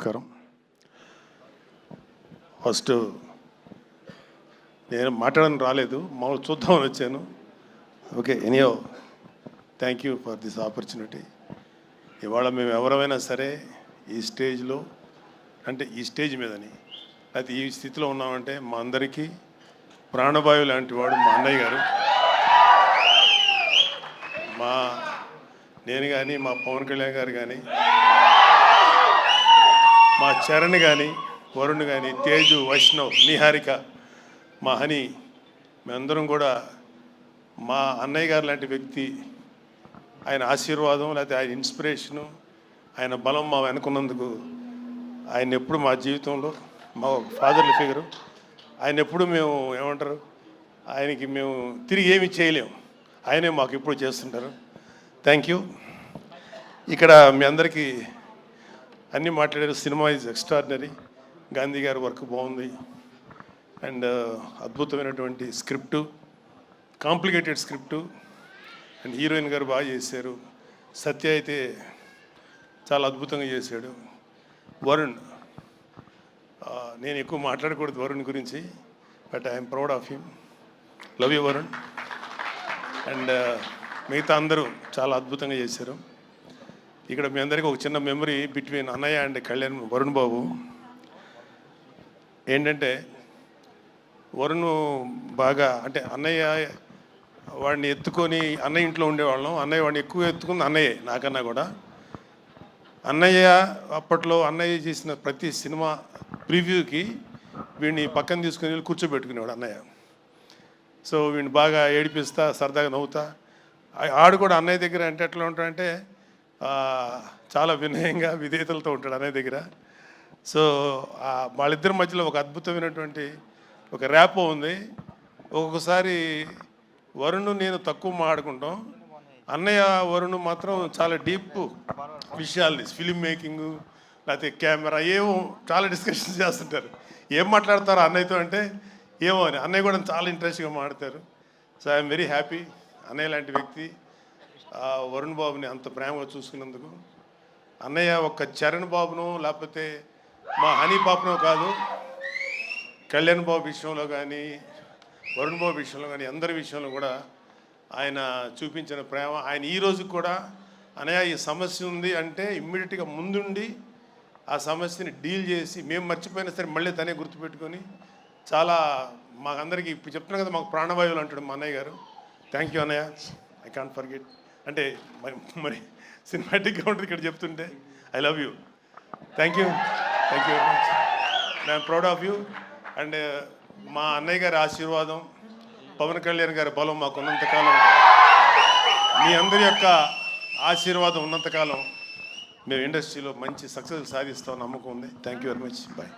నమస్కారం. ఫస్ట్ నేను మాట్లాడని రాలేదు, మామూలు చూద్దామని వచ్చాను. Okay, anyhow thank you for this opportunity. ఇవాళ మేము ఎవరైనా సరే ఈ స్టేజ్లో, అంటే ఈ స్టేజ్ మీదని అయితే ఈ స్థితిలో ఉన్నామంటే మా అందరికీ ప్రాణవాయువు లాంటి వాడు మా అన్నయ్య గారు. నేను కానీ, మా పవన్ కళ్యాణ్ గారు కానీ, మా చరణ్ కానీ, వరుణ్ కానీ, తేజు, వైష్ణవ్, నిహారిక, మా హని, మేమందరం కూడా మా అన్నయ్య గారు లాంటి వ్యక్తి, ఆయన ఆశీర్వాదం లేకపోతే ఆయన ఇన్స్పిరేషను, ఆయన బలం మా వెనుకున్నందుకు ఆయన ఎప్పుడు మా జీవితంలో మా ఫాదర్ల ఫిగరు. ఆయన ఎప్పుడు మేము ఏమంటారు, ఆయనకి మేము తిరిగి ఏమి చేయలేము, ఆయనే మాకు ఎప్పుడు చేస్తుంటారు. Thank you. ఇక్కడ మీ అందరికీ అన్నీ మాట్లాడారు. Cinema is extraordinary. గాంధీ గారి వర్క్ బాగుంది అండ్ అద్భుతమైనటువంటి script, complicated script and heroine గారు బాగా చేశారు. సత్య అయితే చాలా అద్భుతంగా చేశాడు. వరుణ్, నేను ఎక్కువ మాట్లాడకూడదు వరుణ్ గురించి, but I'm proud of him. Love you Varun. And మిగతా అందరూ చాలా అద్భుతంగా చేశారు. ఇక్కడ మీ అందరికీ ఒక చిన్న మెమరీ బిట్వీన్ అన్నయ్య అండ్ కళ్యాణ్, వరుణ్ బాబు. ఏంటంటే వరుణ్ బాగా, అంటే అన్నయ్య వాడిని ఎత్తుకొని, అన్నయ్య ఇంట్లో ఉండేవాళ్ళం, అన్నయ్య వాడిని ఎక్కువ ఎత్తుకుంది అన్నయ్య నాకన్నా కూడా. అన్నయ్య అప్పట్లో అన్నయ్య చేసిన ప్రతి సినిమా ప్రివ్యూకి వీడిని పక్కన తీసుకుని వెళ్ళి కూర్చోబెట్టుకునేవాడు అన్నయ్య. సో వీడిని బాగా ఏడిపిస్తా, సరదాగా నవ్వుతా. ఆడు కూడా అన్నయ్య దగ్గర అంటే ఎట్లా ఉంటాడంటే చాలా వినయంగా, విధేయతలతో ఉంటాడు అన్నయ్య దగ్గర. సో వాళ్ళిద్దరి మధ్యలో ఒక అద్భుతమైనటువంటి ఒక ర్యాపో ఉంది. ఒక్కొక్కసారి వరుణ్ నేను తక్కువ మాట్లాడుకుంటాం, అన్నయ్య వరుణ్ మాత్రం చాలా డీప్ విషయాలు, ఫిలిం మేకింగ్ లేకపోతే కెమెరా, ఏమో చాలా డిస్కషన్స్ చేస్తుంటారు. ఏం మాట్లాడతారు అన్నయ్యతో అంటే ఏమో అని. అన్నయ్య కూడా చాలా ఇంట్రెస్ట్గా మాట్లాడతారు. సో ఐఎమ్ వెరీ హ్యాపీ అన్నయ్య లాంటి వ్యక్తి వరుణ్ బాబుని అంత ప్రేమగా చూసుకున్నందుకు. అన్నయ్య ఒక్క చరణ్ బాబును లేకపోతే మా హనీ పాపనో కాదు, కళ్యాణ్ బాబు విషయంలో కానీ, వరుణ్ బాబు విషయంలో కానీ, అందరి విషయంలో కూడా ఆయన చూపించిన ప్రేమ. ఆయన ఈ రోజు కూడా అన్నయ్య ఈ సమస్య ఉంది అంటే ఇమ్మీడియట్గా ముందుండి ఆ సమస్యని డీల్ చేసి, మేము మర్చిపోయినా సరే మళ్ళీ తనే గుర్తుపెట్టుకొని చాలా మాకందరికీ ఇప్పుడు చెప్తున్నాను కదా, మాకు ప్రాణవాయువులు అంటాడు మా అన్నయ్య గారు. థ్యాంక్ యూ అన్నయ్య, ఐ కాంట్ ఫర్గెట్. అంటే మరి సినిమాటిక్గా ఉంటుంది ఇక్కడ చెప్తుంటే. I love you. Thank you very much. I'm proud of you. And మా అన్నయ్య గారి ఆశీర్వాదం, పవన్ కళ్యాణ్ గారి బలం మాకు ఉన్నంతకాలం, మీ అందరి యొక్క ఆశీర్వాదం ఉన్నంతకాలం మేము ఇండస్ట్రీలో మంచి సక్సెస్ సాధిస్తాం నమ్మకం ఉంది. Thank you very much. Bye.